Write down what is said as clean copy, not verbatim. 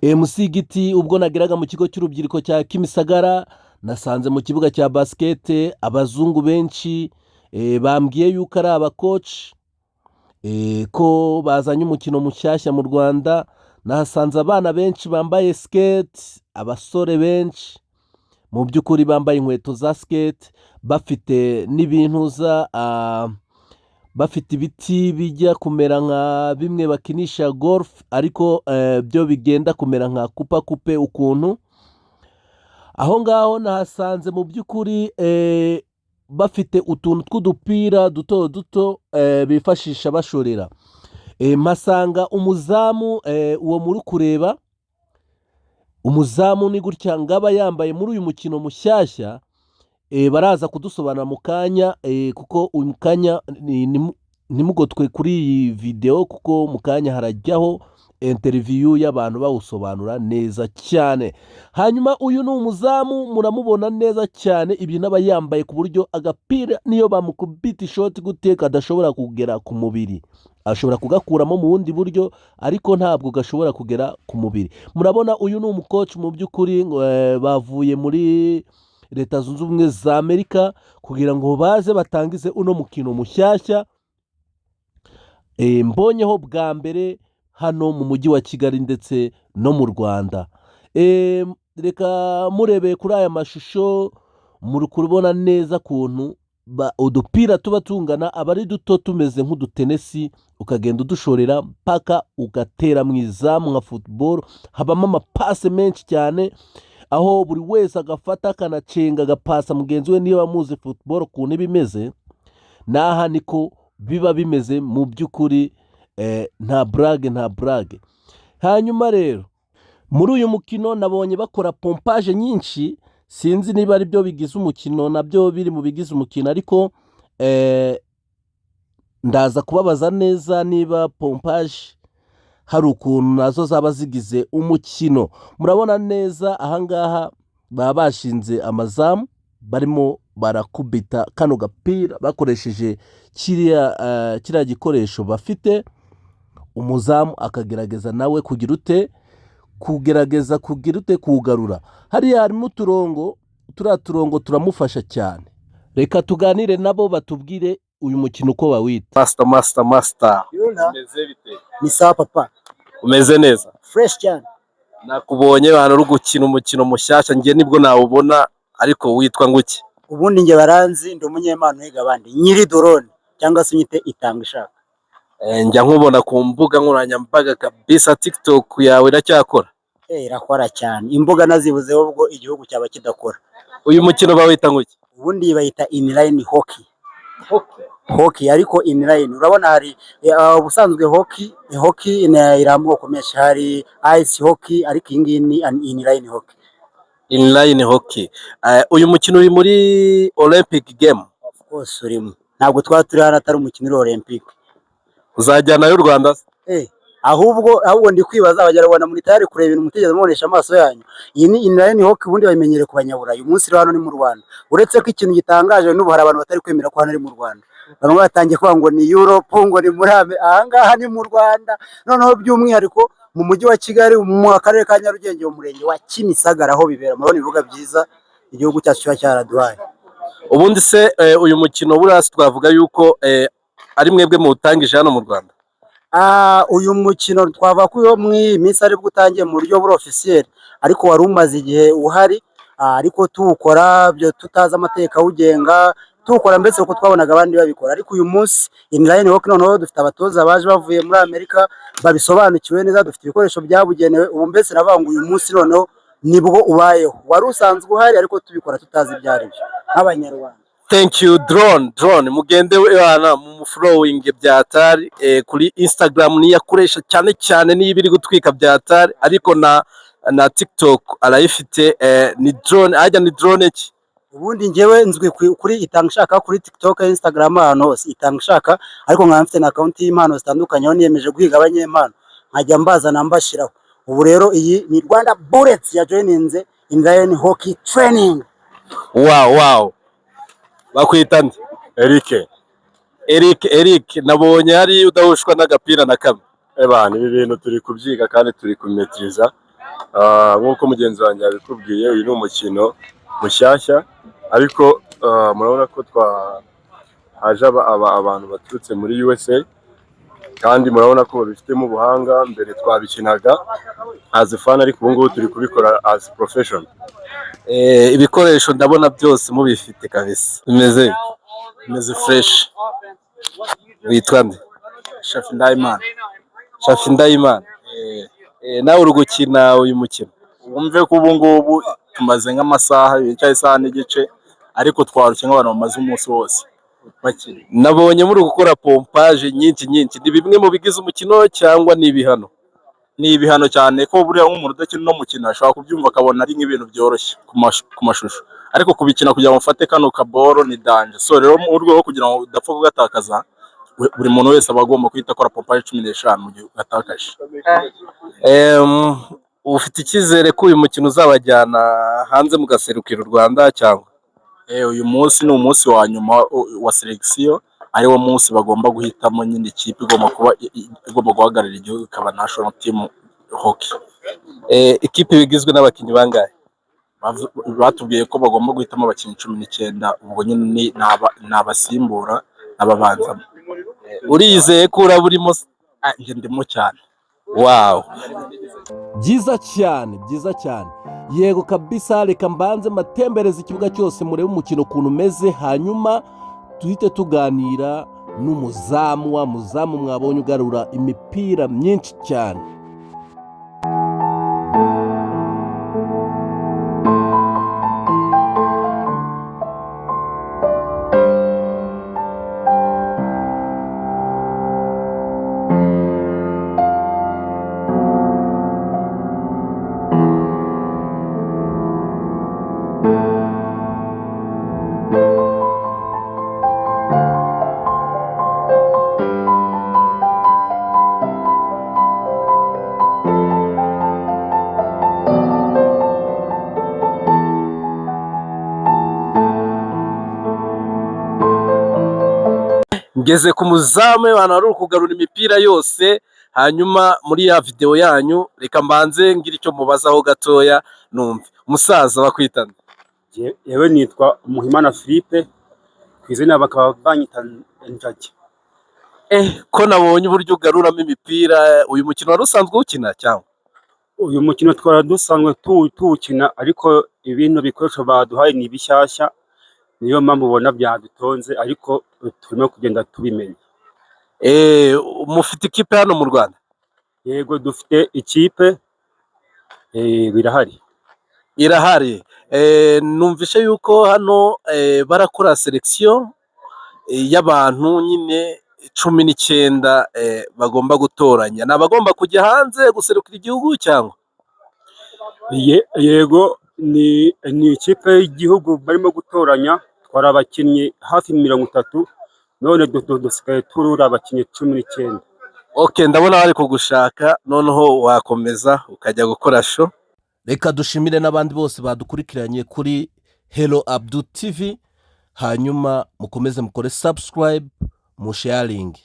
Musigiti ubwo nageraga mu kigo cy'urubyiruko cya Kimisagara nasanze mu kibuga cya basket abazungu benshi bambwiye yuko ari abakoci ko bazanye umukino mushyashya mu Rwanda. Nahasanze abana benshi bambaye skate, abasore benshi mu by'ukuri bambaye inkweto za skate, bafite n'ibintuza bafite ibiti bijya kumera nka bimwe bakinisha golf ariko byo bigenda kumera nka kupa kupe ukuntu. Aho ngaho nahasanze mu by'ukuri bafite utuntu tw'udupira duto duto bifashisha bashorera. Mpasanga umuzamu, uwo muri kureba umuzamu ni gutya ngaba yambaye muri uyu mukino mushyashya. Baraza kudusobanura mu kanya kuko uyu kanya nimugotwe kuri iyi video kuko mu kanya harajyaho interview y'abantu bawusobanura neza cyane. Hanyuma uyu ni umuzamu muramubona neza cyane, ibintu aba yambaye ku buryo agapira niyo bamukubita ishoti guteka adashobora kugera ku mubiri, ashobora kugakuramo mu bundi buryo ariko ntabwo gashobora kugera ku mubiri. Murabona uyu ni umukoci mu by'ukuri bavuye muri Leta Zunze Ubumwe za Amerika kugira ngo baze batangize uno mukino mushyashya mbonyeho bwa mbere hano mu mujyi wa Kigali ndetse no mu Rwanda. Reka murebeye kuri aya mashusho muri kubona neza kuntu udupira tuba tungana aba ari duto tumeze nk'udutenesi, ukagenda udushorera mpaka ugatera mu izamu nka football. Habamo amapase menshi cyane aho buri wese agafata akanacenga agapasa mugenzi we niyo bamuzi football ukuntu iba imeze. N'aha niko biba bimeze mu by'ukuri, nta brage. Hanyuma rero muri uyu mukino nabonye bakora pompage nyinshi, sinzi niba ari byo bigize umukino, nabyo biri mu bigize umukino ariko ndaza kubabaza neza niba pompage hari ukuntu nazo zaba zigize umukino. Murabona neza ahangaha baba bashinze amazamu barimo barakubita kano gapira bakoresheje kiriya gikoresho bafite. Umuzamu akagerageza nawe kugira ute kugarura. Hariya harimo uturongo, turiya turongo turamufasha cyane. Reka tuganire nabo batubwire uyu mukino uko bawita. Master. Umeze bite? Ni sawa papa. Umeze neza? Fresh cyane. Nakubonye hano uri gukina umukino mushyashya, ngiye nibwo nawubona, ariko witwa nguki? Ubundi nge baranzi ndi umunyempano higa abandi, nyiri drone cyangwa se nyite itanga ishaka. Njya nkubona ku mbuga nkoranyambaga kabisa. TikTok yawe iracyakora? Irakora cyane, imbuga nazibuzeho ubwo igihugu cyaba kidakora. Uyu mukino bawita nguki? Ubundi bayita inline hockey ariko inline. Urabona hari ubusanzwe hockey irambuko menshi, hari ice hockey ariko iyi ngiyi ni inline hockey. Inline hockey. Uyu mukino uri muri Olympic game? Of course urimo. Ntabwo turi hano atari umukino uri Olympic. Uzajyana y'u Rwanda? Ahubwo ndi kwibaza abanyarwanda muri tayari kureba ibintu mutigeze mubonesha amaso yanyu. Iyi ni inline hockey, ubundi bayimenyere ku banyaburayi. Uyu munsi hano ni mu Rwanda. Uretse ko ikintu gitangaje n'ubu hari abantu batari kwemera ko hano ari mu Rwanda. Bamwe batangiye kuvuga ngo ni Europe, ngo ni muri ahangaha ni mu Rwanda. Noneho by'umwihariko mu mujyi wa Kigali, mu karere ka Nyarugenge, mu murenge wa Kimisagara aho bibera. Murabona ibibuga byiza igihugu cyacu kiba cyaraduhaye. Ubundi se uyu mukino burasi twavuga yuko ari mwebwe muwutangije hano mu Rwanda? Uyu mukino twavuga ko uyo mu minsi ari bwo utangiye mu buryo buri officiel, ariko wari umaze igihe uhari, ariko tuwukora byo tutazi amateka awugenga, tuwukora mbese uko twabonaga abandi babikora. Ariko uyu munsi inline hockey noneho dufite abatoza baje bavuye muri Amerika babisobanukiwe neza, dufite ibikoresho byabugenewe. Ubu mbese navuga ngo uyu munsi noneho nibwo ubayeho, wari usanzwe uhari ariko tubikora tutazi ibyo ari byo nk'abanyarwanda. Thank you drone. Mugende wana mu following byatari kuri Instagram niyo akoresha cyane niyo biri gutwika byatari, ariko na TikTok arayifite. Ni drone, ajya ni drone ki? Ubundi ngewe nzwi kuri itanga ishaka, kuri TikTok, Instagram, ahantu hose itanga ishaka, ariko nkaba mfite na account y'impano zitandukanye aho niyemeje guhiga abanyempano nkajya mbazana mbashiraho. Ubu rero iyi ni Rwanda Bullets ya joininze inline hockey training. Wow. Bakwita nde? Eric, nabonye hari udahushwa n'agapira na kamwe. Ibi bintu turi kubyiga kandi turi kumetiriza. nk'uko mugenzi wanjye yabikubwiye, uyu ni umukino mushyashya ariko murabona ko haje abantu baturutse muri USA kandi murabona ko babifitemo ubuhanga. Mbere twabikinaga as a fan ariko ubu ngubu turi kubikora as profession. Ibikoresho ndabona byose mubifite kabisa, bimeze fresh. Witwa nde? Shafindayimana. Nawe uri gukina uyu mukino? Wumve ko ubu ngubu tumaze nk'amasaha yicaye isaha n'igice ariko twarushye nk'abantu bamaze umunsi wose bakina. Nabonye muri gukora pompage nyinshi. Ni bimwe mu bigize umukino cyangwa ni ibihano? Ni ibihano cyane ko buriya nk'umuntu udakina no mukino ashobora kubyumva akabona ari nk'ibintu byoroshye ku mashusho, ariko kubikina kugira ngo ufate kano kaboro ni danje. So rero mu rwego kugira ngo udapfa kugatakaza, buri muntu wese aba agomba guhita akora pompage 15 mu gihe ugatakaje. Ufite icyizere ko uyu mukino uzabajyana hanze mugaserukira u Rwanda cyangwa? Uyu munsi ni umunsi wa nyuma wa selection, ariwo munsi bagomba guhitamo nyine ikipe igomba guhagararira igihugu ikaba national team hockey. Ikipe bigizwe n'abakinnyi bangahe? Batubwiye ko bagomba guhitamo abakinnyi 19, ubwo nyine ni abasimbura n'ababanzamo. Uriyizeye ko uraba urimo? Njye ndimo cyane. Wow, byiza cyane. Yego kabisa, reka mbanze matembereza ikibuga cyose murebe umukino ukuntu umeze, hanyuma duhite tuganira n'umuzamu, wa muzamu mwabonye ugarura imipira myinshi cyane. ngeze ku muzamu abantu ari kugarura imipira yose. Hanyuma muri ya video yanyu reka mbanze ngira icyo mubazaho gatoya numve. Umusaza bakwitana? Yewe nitwa Muhimana Philippe, kwizina bakaba banyita Njaki. Ko nabonye uburyo ugaruramo imipira, uyu mukino wari usanzwe ukina cyangwa? Uyu mukino twara dusanzwe tuwukina ariko ibintu bikoresho baduhaye ni bishyashya, niyo mpamvu ubona byadutonze ariko turimo kugenda tubimenya. Mufite ikipe hano mu Rwanda? Yego dufite ikipe, birahari. Irahari. Numvishe yuko hano barakora selection y'abantu nyine 19 bagomba gutoranya. Nabagomba kujya hanze guserukira igihugu cyangwa? Yego ni ikipe y'igihugu barimo gutoranya, twari abakinnyi hafi 30, none dusigaye turura abakinnyi 19. Okay, ndabona bari kugushaka, noneho wakomeza ukajya gukora show. Reka dushimire n'abandi bose badukurikiranye kuri Hello Abdou TV, hanyuma mukomeze mukore subscribe, mu sharing.